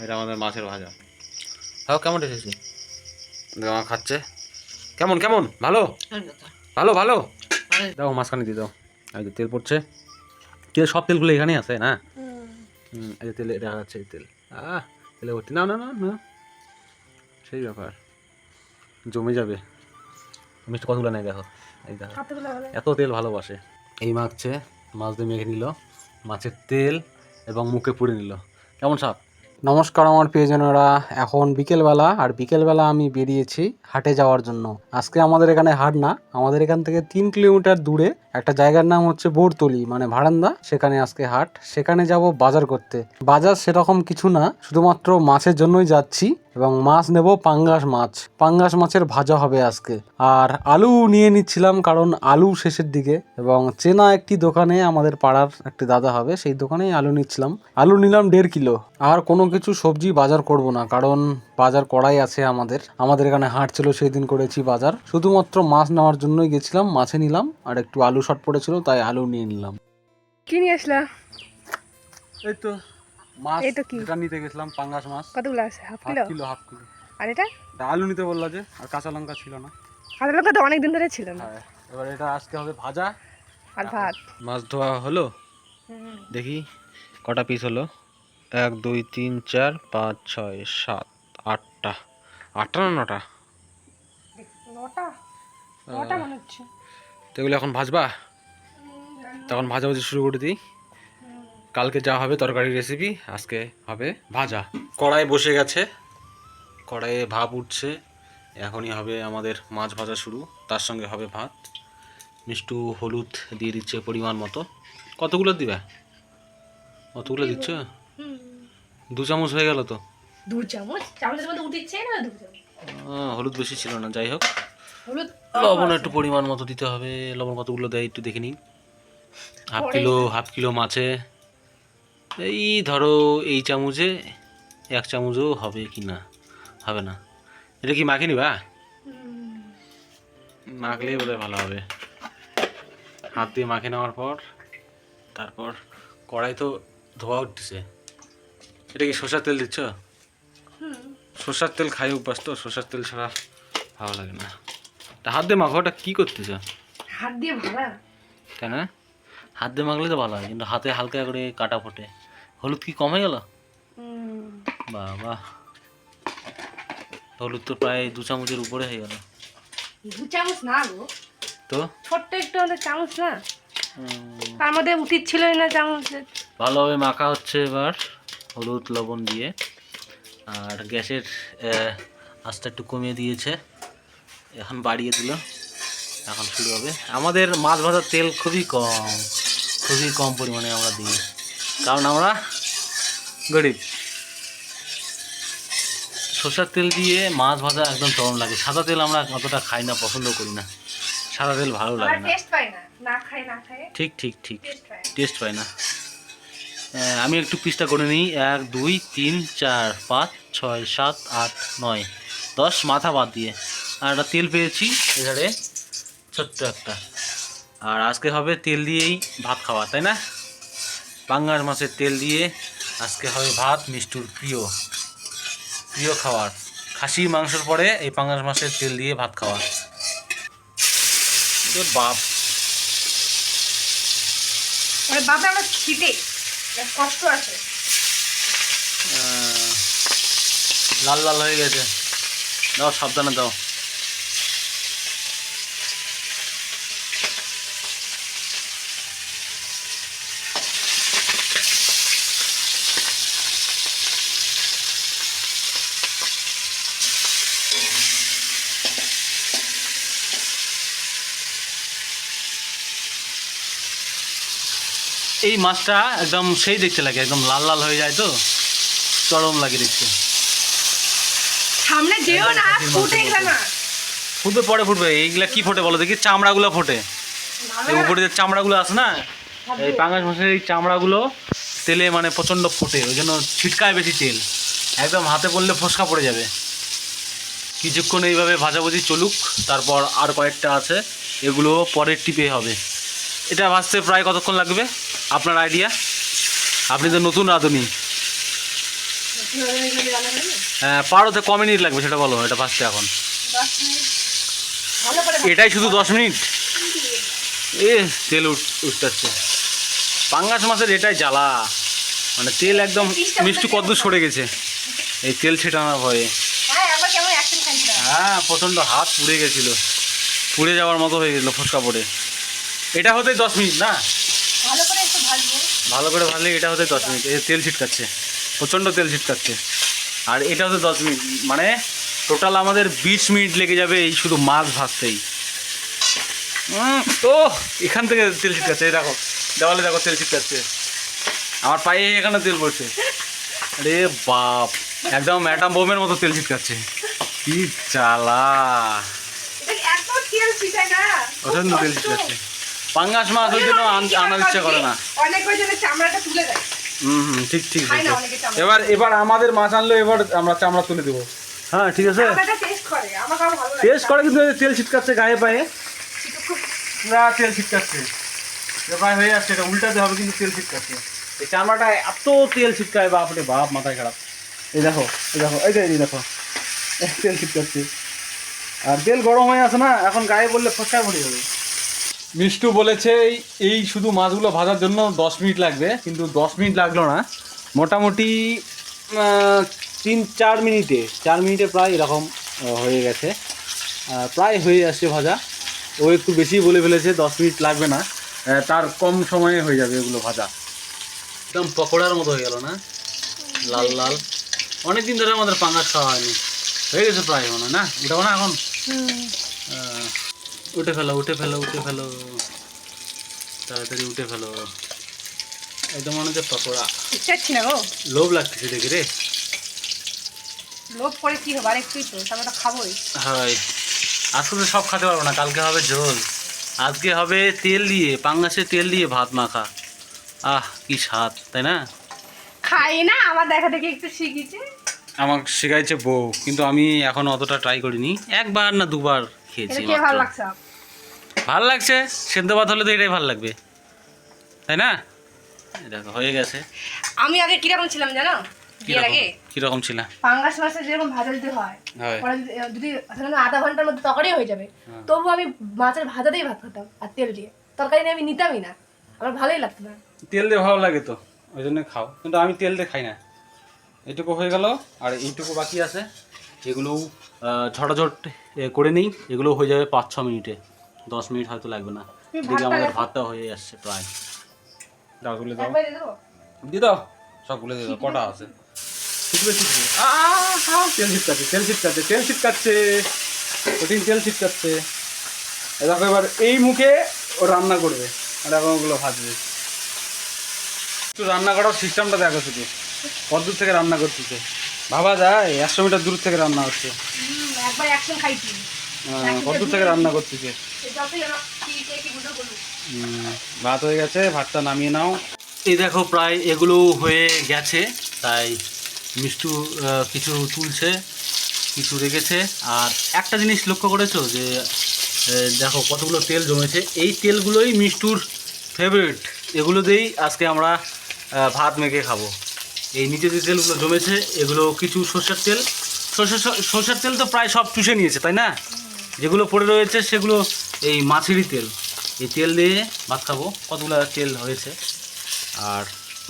এটা আমাদের মাছের ভাজা। খাও, কেমন এসেছি? মা খাচ্ছে। কেমন কেমন? ভালো ভালো ভালো। দাও মাঝখানে দিয়ে দাও। এই যে তেল পড়ছে, তেল সব তেলগুলো এখানেই আছে না? এই যে তেল দেখা যাচ্ছে, এই তেল তেলে ভর্তি। না না না না, সেই ব্যাপার, জমে যাবে। মিষ্টি কতগুলো নেই দেখো, এই দেখো এত তেল ভালোবাসে। এই মাখছে, মাছ দিয়ে মেখে নিল মাছের তেল এবং মুখে পুড়ে নিল। কেমন সাপ? নমস্কার আমার প্রিয়জনেরা, এখন বিকেলবেলা, আর বিকেলবেলা আমি বেরিয়েছি হাটে যাওয়ার জন্য। আজকে আমাদের এখানে হাট না, আমাদের এখান থেকে 3 কিলোমিটার দূরে একটা জায়গার নাম হচ্ছে বোরতলি, মানে ভাড়ান্দা, সেখানে আজকে হাট। সেখানে যাব বাজার করতে। বাজার সেরকম কিছু না, শুধুমাত্র মাছের জন্যই যাচ্ছি, এবং মাছ নেব পাঙ্গাস মাছ। পাঙ্গাস মাছের ভাজা হবে আজকে। আর আলু নিয়ে নিচ্ছিলাম, কারণ আলু শেষের দিকে, এবং চেনা একটি দোকানে, আমাদের পাড়ার একটি দাদা হবে, সেই দোকানেই আলু নিচ্ছিলাম। আলু নিলাম 1.5 কিলো। আর কোনো কিছু সবজি বাজার করব না, কারণ বাজার করাই আছে আমাদের এখানে হাট ছিল, সেই দিন করেছি বাজার। শুধুমাত্র মাছ নেওয়ার জন্যই গেছিলাম, মাছে নিলাম, আর একটু আলু শর্ট পড়েছিল, তাই আলু নিয়ে নিলাম। কি নিয়ে আসলা? এই তো মাছ, এই তো কি? যেটা নিতে গেছিলাম পাঙ্গাস মাছ। কতগুলো আছে? Half kilo? Half kilo. আর এটা? আলু নিতে বললা যে, আর কাঁচা লঙ্কা ছিল না। কাঁচা লঙ্কা তো অনেক দিন ধরে ছিল না। হ্যাঁ, এবার এটা আজকে হবে ভাজা আর ভাত। মাছ ধোয়া হলো, দেখি কটা পিস হলো। 1 2 3 4 5 6 7 8টা। 8টা না 9টা? নটা মনে হচ্ছে। তো এগুলো এখন ভাজবা? তখন ভাজাভাজি শুরু করে দিই। কালকে যা হবে তরকারি রেসিপি, আজকে হবে ভাজা। কড়াই বসে গেছে, কড়াইয়ে ভাপ উঠছে। এখনই হবে আমাদের মাছ ভাজা শুরু, তার সঙ্গে হবে ভাত। মিষ্টু হলুদ দিয়ে দিচ্ছে পরিমাণ মতো। কতগুলো দিবে? কতগুলো দিচ্ছ? 2 চামচ হয়ে গেল তো। 2 চামচ? চামচের মধ্যে উঠিচ্ছে না 2 চামচ? হলুদ বেশি ছিল না, যাই হোক। হলুদ লবণ একটু পরিমাণ মতো দিতে হবে। লবণ কতগুলো দেয় একটু দেখে নিই। হাফ কিলো মাছে এই ধরো এই চামচে 1 চামচও হবে কি না, হবে না। এটা কি মাখে নিবা? মাখলেই বোধহয় ভালো হবে। হাত দিয়ে মাখে নেওয়ার পর তারপর কড়াই তো ধোয়া উঠতেছে। এটা কি সরষের তেল দিচ্ছ? সরষের তেল খাই অভ্যাস তো, সরষের তেল ছাড়া ভালো লাগে না। তা হাত দিয়ে মাখো, ওটা কি করতেছ? হাত দিয়ে ভাড়া? তাই না? হাত দিয়ে মাখলে তো ভালো হয়, কিন্তু হাতে হালকা করে কাটা ফোটে। হলুদ কি কমে গেল? বাবা, হলুদ তো প্রায় 2 চামচের উপরে হয়ে গেল। 2 চামচ না গো, তো ছোট্ট একটু হলে চামচ না, তার মধ্যে উঠিচ্ছিলই না চামচে। ভালোভাবে মাখা হচ্ছে এবার হলুদ লবণ দিয়ে। আর গ্যাসের আঁচটা একটু কমিয়ে দিয়েছে, এখন বাড়িয়ে দিল। এখন শুরু হবে। আমাদের মাছ ভাজার তেল খুবই কম পরিমাণে আমরা দিই, কারণ আমরা গরিব। সরষের তেল দিয়ে মাছ ভাজা একদম চরম লাগে। সাদা তেল আমরা অতটা খাই না, পছন্দ করি না। সাদা তেল ভালো লাগে না। টেস্ট পাই না, না খাই ঠিক টেস্ট পাই না। আমি একটু পিসটা করে নিই। 1 2 3 4 5 6 7 8 9 10 মাথা বাদ দিয়ে। আর একটা তেল পেয়েছি এখানে, ছোট্ট একটা। আর আজকে হবে তেল দিয়েই ভাত খাওয়া, তাই না? পাঙ্গাস মাছের তেল দিয়ে আজকে হবে ভাত। মিষ্টুর প্রিয় খাবার, খাসি মাংসের পরে এই পাঙ্গাস মাছের তেল দিয়ে ভাত খাওয়া। বাপ, মানে বাবা আমরা শীতে কষ্ট আছে। লাল লাল হয়ে গেছে, দাও সাবধানে দাও। এই মাছটা একদম সেই দেখতে লাগে, একদম লাল লাল হয়ে যায় তো, চরম লাগে দেখতে। সামনে যেও না, ফুটে গেল না। ফুটবে, পরে ফুটবে। এইগুলা কি ফোটে বলো দেখি? চামড়াগুলো ফোটে। এই উপরে যে চামড়াগুলো আছে না, এই পাঙ্গাস মাছের এই চামড়াগুলো তেলে মানে প্রচণ্ড ফোটে, ওই জন্য ছিটকায় বেশি তেল। একদম হাতে পড়লে ফোসকা পড়ে যাবে। কিছুক্ষণ এইভাবে ভাজাভুজি চলুক, তারপর আর কয়েকটা আছে, এগুলো পরের টিপে হবে। এটা ভাজতে প্রায় কতক্ষণ লাগবে আপনার আইডিয়া? আপনি তো নতুন রাঁধুনি। হ্যাঁ পারোতে ক মিনিট লাগবে সেটা বলো, এটা ভাজতে এখন। 10 মিনিট ভালো করে এটাই শুধু 10 মিনিট? এ তেল উঠতেছে। পাঙ্গাস মাছের এটাই জ্বালা, মানে তেল একদম মিষ্টি কদ্দূর সরে গেছে এই তেল ছেটানোর ভয়ে। হ্যাঁ একবার কেমন অ্যাকশন খাইছিল। হ্যাঁ প্রচণ্ড হাত পুড়ে গেছিল, পুড়ে যাওয়ার মতো হয়ে গেছিলো ফসকা পড়ে। এটা হতে 10 মিনিট না? ভালো করে একটু ভাজবো। ভালো করে ভাজলে এটা হতে 10 মিনিট। এই তেল ছিটকাচ্ছে, প্রচণ্ড তেল ছিটকাচ্ছে। আর এটা হতে 10 মিনিট, মানে টোটাল আমাদের 20 মিনিট লেগে যাবে এই শুধু মাছ ভাজতেই। ও এখান থেকে তেল ছিটকাচ্ছে, এই দেখো দেওয়ালে দেখো তেল ছিটকাচ্ছে, আমার পায়ে এখানে তেল পড়ছে। আরে বাপ, একদম অ্যাটম বোমের মতো তেল ছিটকাচ্ছে, কি জ্বালা। এটা এত তেল ছিটায় না, প্রচণ্ড তেল ছিটকাচ্ছে। পাঙ্গাস মাছ ওই জন্য আনার ইচ্ছা করে না। অনেক ওই জন্য চামড়াটা তুলে দেয়। ঠিক ঠিক খায় না অনেকে চামড়া। এবার এবার আমাদের মাছ আনলো, এবার আমরা চামড়া তুলে দেবো। হ্যাঁ ঠিক আছে, চামড়াটা টেস্ট করে, আমার কাছে ভালো লাগে। টেস্ট করে, কিন্তু তেল ছিটকাচ্ছে গায়ে পায়ে, পুরা তেল ছিটকাচ্ছে। প্রায় হয়ে যাচ্ছে, এটা উল্টাতে হবে, কিন্তু তেল ছিটকাচ্ছে। এই চামড়াটা এত তেল ছিটকায়, বাপরে বাপ, মাথায় খারাপ। এই দেখো এই দেখো এই যে এই দেখো তেল ছিটকাচ্ছে, আর তেল গরম হয়ে আছে না, এখন গায়ে বললে ফসকায় পড়ে যাবে। মিষ্টু বলেছে এই শুধু মাছগুলো ভাজার জন্য 10 মিনিট লাগবে, কিন্তু 10 মিনিট লাগলো না, মোটামুটি 3-4 মিনিটে, 4 মিনিটে প্রায় এরকম হয়ে গেছে, প্রায় হয়ে আসছে ভাজা। ও একটু বেশি বলে ফেলেছে, 10 মিনিট লাগবে না, তার কম সময়ে হয়ে যাবে এগুলো ভাজা। একদম পকোড়ার মতো হয়ে গেল না, লাল লাল। অনেকদিন ধরে আমাদের পাঙ্গাস খাওয়া হয়নি, হয়ে গেছে প্রায় মনে হয় না? উঠাবো না এখন? উঠে ফেলো উঠে ফেলো উঠে ফেলো, তাড়াতাড়ি উঠে ফেলো। একদম মনে হচ্ছে পকোড়া। ইচ্ছাচ্ছি না গো, লোভ লাগতেছে দেখে রে। লোভ করে কি হবে, আর একটুই তো, তারপর তো খাবোই। হয়, আজকে তো সব খেতে পারবো না, কালকে হবে ঝোল, আজকে হবে তেল দিয়ে, পাঙ্গাসের তেল দিয়ে ভাত মাখা। আহ কি স্বাদ, তাই না? খাই না, আমার দেখা দেখি একটু শিখেছে। আমাকে শেখাইছে বউ, কিন্তু আমি এখন অতটা ট্রাই করিনি, একবার না দুবার খেয়েছি। এটা কি ভালো লাগছে? ভালো লাগছে, সেদ্ধ ভাত হলে তো এটাই ভালো লাগবে, তাই না? এই দেখো হয়ে গেছে। আমি আগে কিরকম ছিলাম জানো? বিয়ের আগে কিরকম ছিল? পাঙ্গাস মাছের যেরকম ভাজা দিতে হয়, ওরা যদি ধরুন আধা ঘন্টার মধ্যে তরকারি হয়ে যাবে, তবু আমি মাছের ভাজা দিয়ে ভাত খেতাম, আর তেল দিয়ে। তরকারি নিয়ে আমি নিতামই না, আমার ভালোই লাগতো না। তেল দিয়ে ভালো লাগে তো, ওই জন্য খাও, কিন্তু আমি তেল দিয়ে খাই না। এইটুকু হয়ে গেল, আর এইটুকু বাকি আছে, এগুলো ঝটাঝট করে নিই, এগুলো হয়ে যাবে 5-6 মিনিটে, 10 মিনিট হয়তো লাগবে না। দিকে আমাদের ভাতটা হয়ে আসছে প্রায়। দাও তুলে দাও, একবার দিয়ে দেবো? দিয়ে দাও, সবগুলো দিয়ে দাও, কটা আছে? শিখবে শিখবে। তেল ছিটকাচ্ছে তেল ছিটকাচ্ছে তেল ছিটকাচ্ছে, কঠিন তেল ছিটকাচ্ছে। দেখো এবার এই মুখে ও রান্না করবে, আর এখন ওগুলো ভাজবে। একটু রান্না করার সিস্টেমটা দেখো শুধু, কত দূর থেকে রান্না করতেছে ভাবা যায়, 100 মিটার দূর থেকে রান্না হচ্ছে। একবার অ্যাকশন খাইছি, কত দূর থেকে রান্না করতেছে। যতই আমার কি বুঝো বলুন। ভাত হয়ে গেছে, ভাতটা নামিয়ে নাও। এই দেখো প্রায় এগুলো হয়ে গেছে, তাই মিষ্টু কিছু তুলছে, কিছু রেখেছে। আর একটা জিনিস লক্ষ্য করেছো যে দেখো কতগুলো তেল জমেছে, এই তেলগুলোই মিষ্টুর ফেভারিট, এগুলো দিয়েই আজকে আমরা ভাত মেখে খাবো। এই নিচে যে তেলগুলো জমেছে, এগুলো কিছু সর্ষের তেল, সর্ষের তেল তো প্রায় সব চুষে নিয়েছে, তাই না? যেগুলো পড়ে রয়েছে সেগুলো এই মাছেরই তেল, এই তেল দিয়ে ভাত খাবো। কতগুলো তেল হয়েছে, আর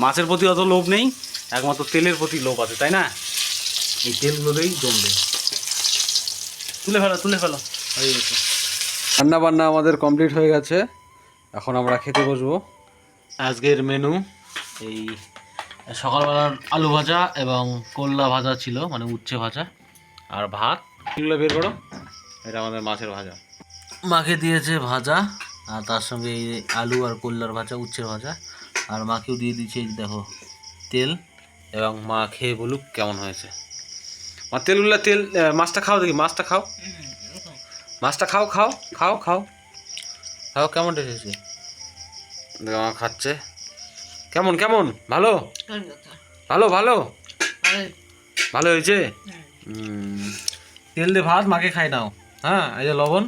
মাছের প্রতি অত লোভ নেই, একমাত্র তেলের প্রতি লোভ আছে, তাই না? এই তেলগুলো দিয়েই জমবে। তুলে ফেলো তুলে ফেলো, হয়ে গেছে। রান্না বান্না আমাদের কমপ্লিট হয়ে গেছে, এখন আমরা খেতে বসবো। আজকের মেনু এই সকালবেলার আলু ভাজা এবং করলা ভাজা ছিল, মানে উচ্ছে ভাজা, আর ভাত। এগুলো বের করো, এটা আমাদের মাছের ভাজা, মাকে দিয়েছে ভাজা, আর তার সঙ্গে এই আলু আর করলার ভাজা, উচ্ছের ভাজা, আর মাকেও দিয়ে দিয়েছে এই দেখো তেল। এবং মা খেয়ে বলুক কেমন হয়েছে। মা তেলগুলো তেল, মাছটা খাও দেখি, মাছটা খাও, মাছটা খাও খাও খাও খাও খাও, কেমন এসেছে দেখো, মা খাচ্ছে। কেমন কেমন, ভালো ভালো ভালো ভালো হয়েছে। তেল দিয়ে ভাত মাকে খাই নাও। হ্যাঁ, এই যে লবণ,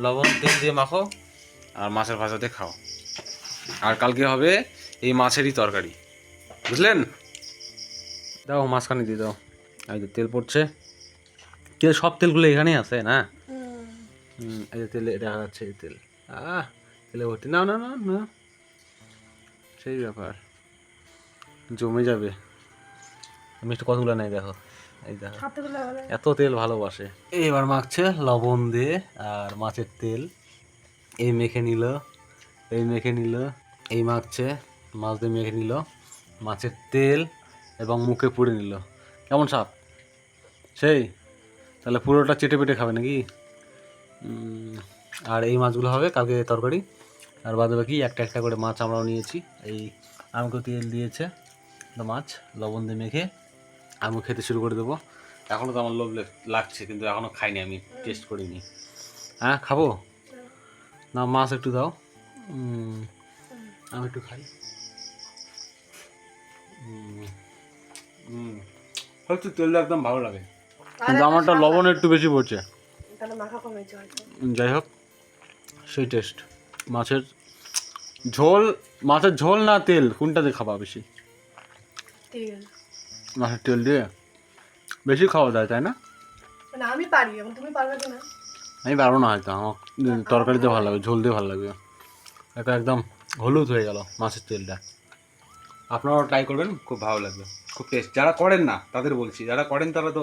লবণ তেল দিয়ে মাখো, আর মাছের ভাজা দিয়ে খাও। আর কালকে হবে এই মাছেরই তরকারি, বুঝলেন? দাও মাঝখানে দিয়ে দাও। এই যে তেল পড়ছে, তেল সব তেলগুলো এখানেই আছে না। এই যে তেল দেখা যাচ্ছে, এই তেল তেলে ভর্তি। না না না না, সেই ব্যাপার, জমে যাবে। মিষ্টি কতগুলো নেই দেখো, এই দেখো এত তেল ভালোবাসে। এবার মাখছে লবণ দিয়ে আর মাছের তেল, এই মেখে নিল, এই মেখে নিল, এই মাখছে মাছ দিয়ে মেখে নিল মাছের তেল এবং মুখে পুড়ে নিল। কেমন স্বাদ সেই? তাহলে পুরোটা চেটে পেটে খাবে নাকি? আর এই মাছগুলো হবে কালকে তরকারি, আর বাদ বাকি একটা একটা করে মাছ আমরাও নিয়েছি। এই আমাকে তেল দিয়েছে, মাছ লবণ দিয়ে মেখে আমি খেতে শুরু করে দেবো। এখনও তো আমার লোভ লাগছে, কিন্তু এখনও খাইনি, আমি টেস্ট করিনি। হ্যাঁ খাবো না, মাছ একটু দাও, আমি একটু খাই। হয়তো তেলটা একদম ভালো লাগে, কিন্তু আমারটা লবণ একটু বেশি পড়ছে। যাই হোক, সেই টেস্ট। মাছের ঝোল, মাছের ঝোল না তেল, কোনটাতে খাবা বেশি? মাছের তেল দিয়ে বেশি খাওয়া যায়, তাই না? আমি পারি, তুমি পারবে না? আমি পারবো না হয়তো, আমার তরকারিতে ভালো লাগবে, ঝোল দিয়ে ভালো লাগবে। এটা একদম হলুদ হয়ে গেল মাছের তেলটা। আপনারাও ট্রাই করবেন, খুব ভালো লাগবে, খুব টেস্ট। যারা করেন না তাদের বলছি, যারা করেন তারা তো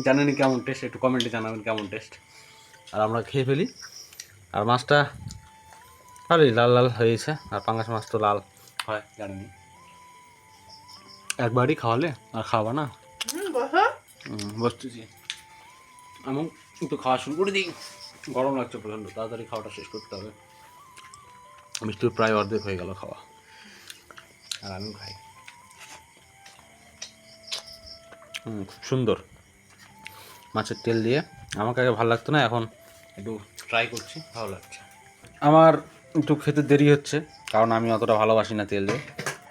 জানেনই কেমন টেস্ট, একটু কমেন্টে জানাবেন কেমন টেস্ট। আর আমরা খেয়ে ফেলি। আর মাছটা আরে লাল লাল হয়েছে, আর পাঙ্গাস মাছ তো লাল হয় জানেনি। একবারই খাওয়ালে আর খাওয়া না। বসতেছি, আমি একটু খাওয়া শুরু করে দিই। গরম লাগছে প্রচণ্ড, তাড়াতাড়ি খাওয়াটা শেষ করতে হবে। মিষ্টির প্রায় অর্ধেক হয়ে গেল খাওয়া, আর আমি খাই। খুব সুন্দর মাছের তেল দিয়ে। আমাকে আগে ভালো লাগতো না, এখন একটু ট্রাই করছি, ভালো লাগছে। আমার একটু খেতে দেরি হচ্ছে, কারণ আমি অতটা ভালোবাসি না তেল দিয়ে।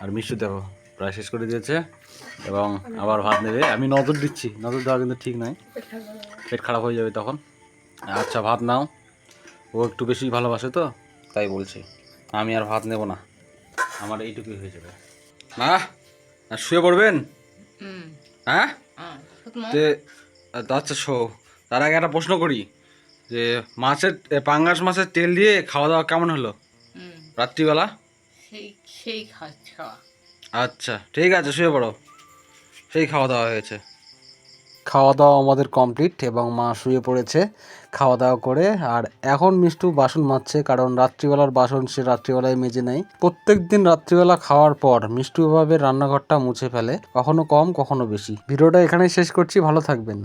আর মিষ্টি দেখো প্রায় শেষ করে দিয়েছে, এবং আবার ভাত নেবে। আমি নজর দিচ্ছি, নজর দেওয়া কিন্তু ঠিক নয়, পেট খারাপ হয়ে যাবে তখন। আচ্ছা ভাত নাও, ও একটু বেশি ভালোবাসে তো তাই বলছে। আমি আর ভাত নেব না, আমার এইটুকুই হয়ে যাবে। মা শুয়ে পড়বেন? হ্যাঁ আচ্ছা শো, তার আগে একটা প্রশ্ন করি, যে মাছের পাঙ্গাস মাছের তেল দিয়ে খাওয়া দাওয়া কেমন হলো রাত্রিবেলা? সেই খাওয়া। আচ্ছা ঠিক আছে, শুয়ে পড়ো। সেই খাওয়া দাওয়া হয়েছে। খাওয়া দাওয়া আমাদের কমপ্লিট এবং মা শুয়ে পড়েছে খাওয়া দাওয়া করে। আর এখন মিষ্টু বাসন মাজছে, কারণ রাত্রিবেলার বাসন সে রাত্রিবেলায় মেজে নেয়। প্রত্যেক দিন রাত্রিবেলা খাওয়ার পর মিষ্টু ভাবে রান্নাঘরটা মুছে ফেলে, কখনো কম কখনো বেশি। ভিডিওটা এখানেই শেষ করছি, ভালো থাকবেন।